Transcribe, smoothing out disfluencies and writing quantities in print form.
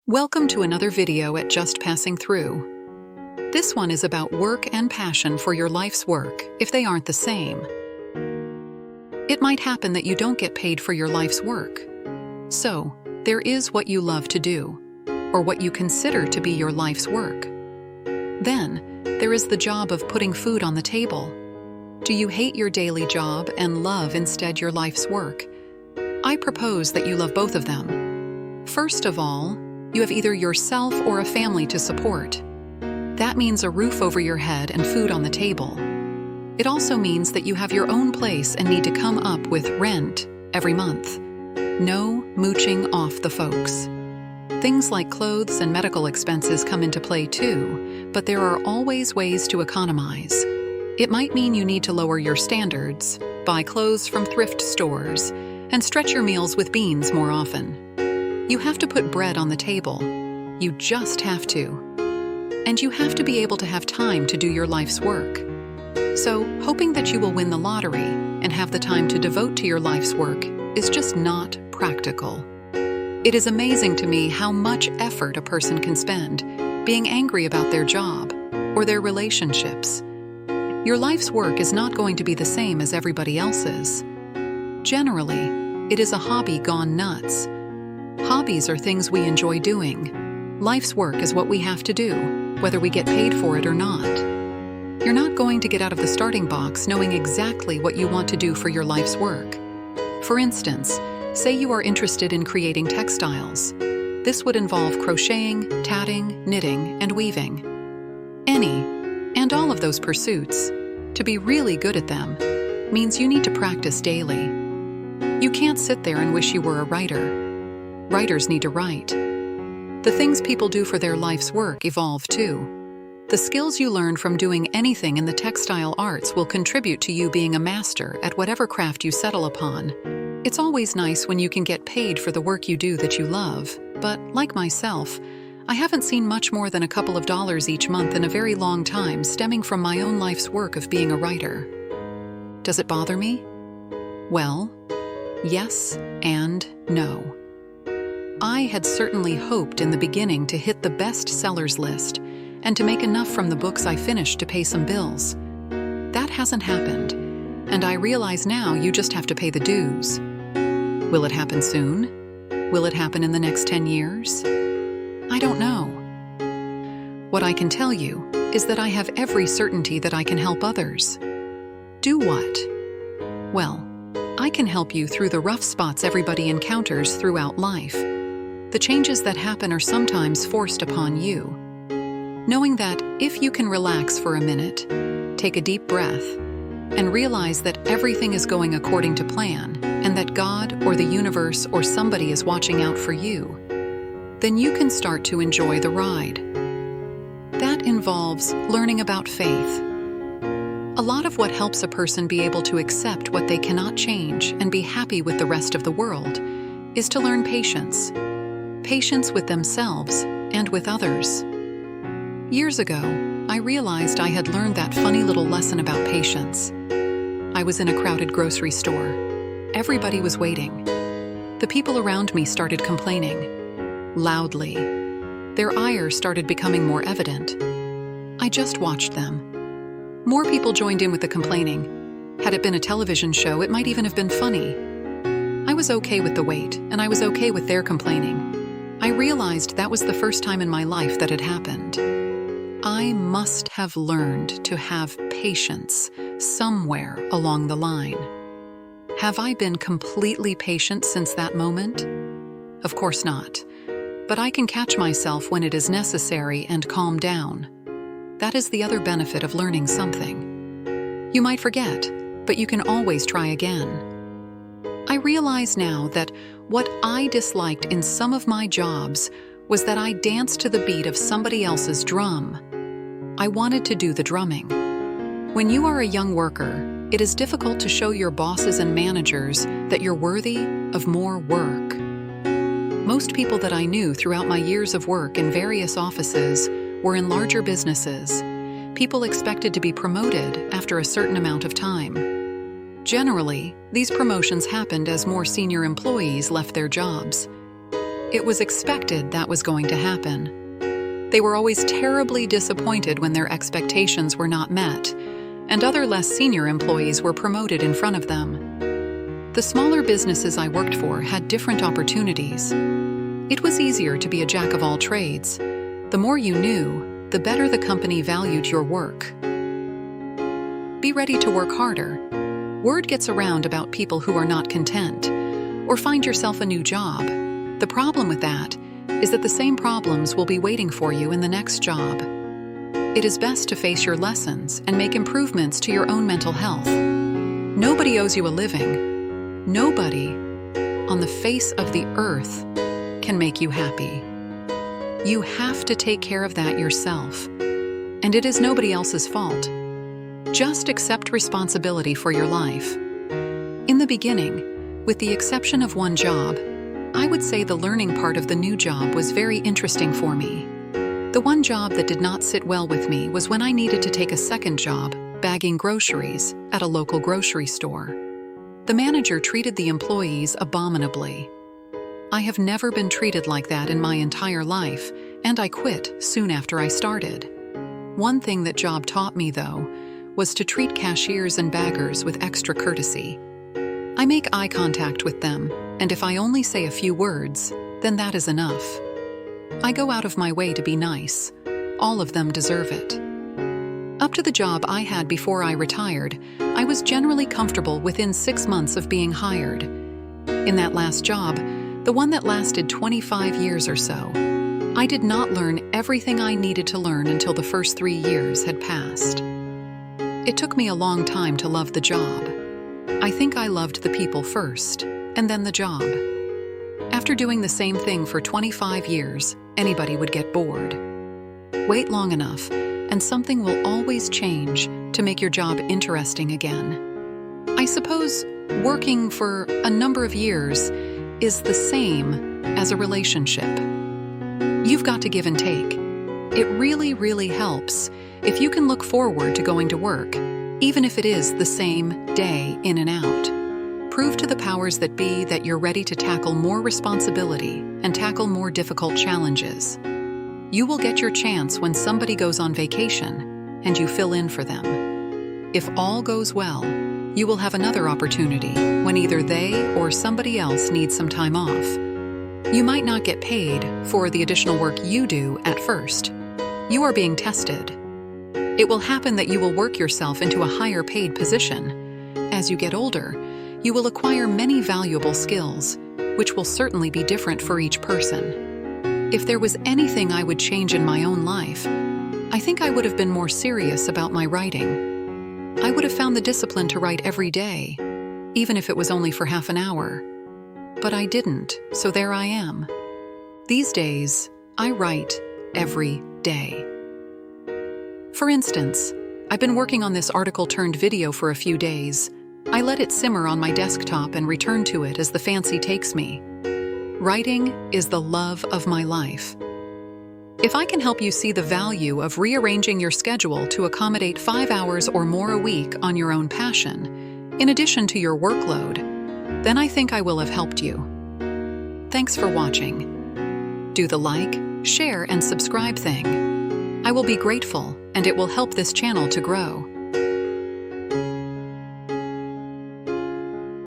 Welcome to another video at Just Passing Through. This one is about work and passion for your life's work, if they aren't the same. It might happen that you don't get paid for your life's work. So, there is what you love to do, or what you consider to be your life's work. Then, there is the job of putting food on the table. Do you hate your daily job and love instead your life's work? I propose that you love both of them. First of all, you have either yourself or a family to support. That means a roof over your head and food on the table. It also means that you have your own place and need to come up with rent every month. No mooching off the folks. Things like clothes and medical expenses come into play too, but there are always ways to economize. It might mean you need to lower your standards, buy clothes from thrift stores, and stretch your meals with beans more often. You have to put bread on the table. You just have to. And you have to be able to have time to do your life's work. So, hoping that you will win the lottery and have the time to devote to your life's work is just not practical. It is amazing to me how much effort a person can spend being angry about their job or their relationships. Your life's work is not going to be the same as everybody else's. Generally, it is a hobby gone nuts. Hobbies are things we enjoy doing. Life's work is what we have to do, whether we get paid for it or not. You're not going to get out of the starting box knowing exactly what you want to do for your life's work. For instance, say you are interested in creating textiles. This would involve crocheting, tatting, knitting, and weaving. Any and all of those pursuits, to be really good at them, means you need to practice daily. You can't sit there and wish you were a writer. Writers need to write. The things people do for their life's work evolve too. The skills you learn from doing anything in the textile arts will contribute to you being a master at whatever craft you settle upon. It's always nice when you can get paid for the work you do that you love, but like myself, I haven't seen much more than a couple of dollars each month in a very long time stemming from my own life's work of being a writer. Does it bother me? Well, yes and no. I had certainly hoped in the beginning to hit the best sellers list and to make enough from the books I finished to pay some bills. That hasn't happened, and I realize now you just have to pay the dues. Will it happen soon? Will it happen in the next 10 years? I don't know. What I can tell you is that I have every certainty that I can help others. Do what? Well, I can help you through the rough spots everybody encounters throughout life. The changes that happen are sometimes forced upon you. Knowing that if you can relax for a minute, take a deep breath, and realize that everything is going according to plan, and that God or the universe or somebody is watching out for you, then you can start to enjoy the ride. That involves learning about faith. A lot of what helps a person be able to accept what they cannot change and be happy with the rest of the world is to learn patience. Patience with themselves and with others. Years ago, I realized I had learned that funny little lesson about patience. I was in a crowded grocery store. Everybody was waiting. The people around me started complaining, loudly. Their ire started becoming more evident. I just watched them. More people joined in with the complaining. Had it been a television show, it might even have been funny. I was okay with the wait, and I was okay with their complaining. I realized that was the first time in my life that had happened. I must have learned to have patience somewhere along the line. Have I been completely patient since that moment? Of course not. But I can catch myself when it is necessary and calm down. That is the other benefit of learning something. You might forget, but you can always try again. I realize now that what I disliked in some of my jobs was that I danced to the beat of somebody else's drum. I wanted to do the drumming. When you are a young worker, it is difficult to show your bosses and managers that you're worthy of more work. Most people that I knew throughout my years of work in various offices were in larger businesses. People expected to be promoted after a certain amount of time. Generally, these promotions happened as more senior employees left their jobs. It was expected that was going to happen. They were always terribly disappointed when their expectations were not met, and other less senior employees were promoted in front of them. The smaller businesses I worked for had different opportunities. It was easier to be a jack of all trades. The more you knew, the better the company valued your work. Be ready to work harder. Word gets around about people who are not content, or find yourself a new job. The problem with that is that the same problems will be waiting for you in the next job. It is best to face your lessons and make improvements to your own mental health. Nobody owes you a living. Nobody on the face of the earth can make you happy. You have to take care of that yourself, and it is nobody else's fault. Just accept responsibility for your life. In the beginning, with the exception of one job, I would say the learning part of the new job was very interesting for me. The one job that did not sit well with me was when I needed to take a second job, bagging groceries, at a local grocery store. The manager treated the employees abominably. I have never been treated like that in my entire life, and I quit soon after I started. One thing that job taught me, though, was to treat cashiers and baggers with extra courtesy. I make eye contact with them, and if I only say a few words, then that is enough. I go out of my way to be nice. All of them deserve it. Up to the job I had before I retired, I was generally comfortable within 6 months of being hired. In that last job, the one that lasted 25 years or so, I did not learn everything I needed to learn until the first 3 years had passed. It took me a long time to love the job. I think I loved the people first, and then the job. After doing the same thing for 25 years, anybody would get bored. Wait long enough, and something will always change to make your job interesting again. I suppose working for a number of years is the same as a relationship. You've got to give and take. It really, really helps if you can look forward to going to work, even if it is the same day in and out. Prove to the powers that be that you're ready to tackle more responsibility and tackle more difficult challenges. You will get your chance when somebody goes on vacation and you fill in for them. If all goes well, you will have another opportunity when either they or somebody else needs some time off. You might not get paid for the additional work you do at first. You are being tested. It will happen that you will work yourself into a higher paid position. As you get older, you will acquire many valuable skills, which will certainly be different for each person. If there was anything I would change in my own life, I think I would have been more serious about my writing. I would have found the discipline to write every day, even if it was only for half an hour. But I didn't, so there I am. These days, I write every day. For instance, I've been working on this article turned video for a few days. I let it simmer on my desktop and return to it as the fancy takes me. Writing is the love of my life. If I can help you see the value of rearranging your schedule to accommodate 5 hours or more a week on your own passion, in addition to your workload, then I think I will have helped you. Thanks for watching. Do the like, share, and subscribe thing. I will be grateful, and it will help this channel to grow.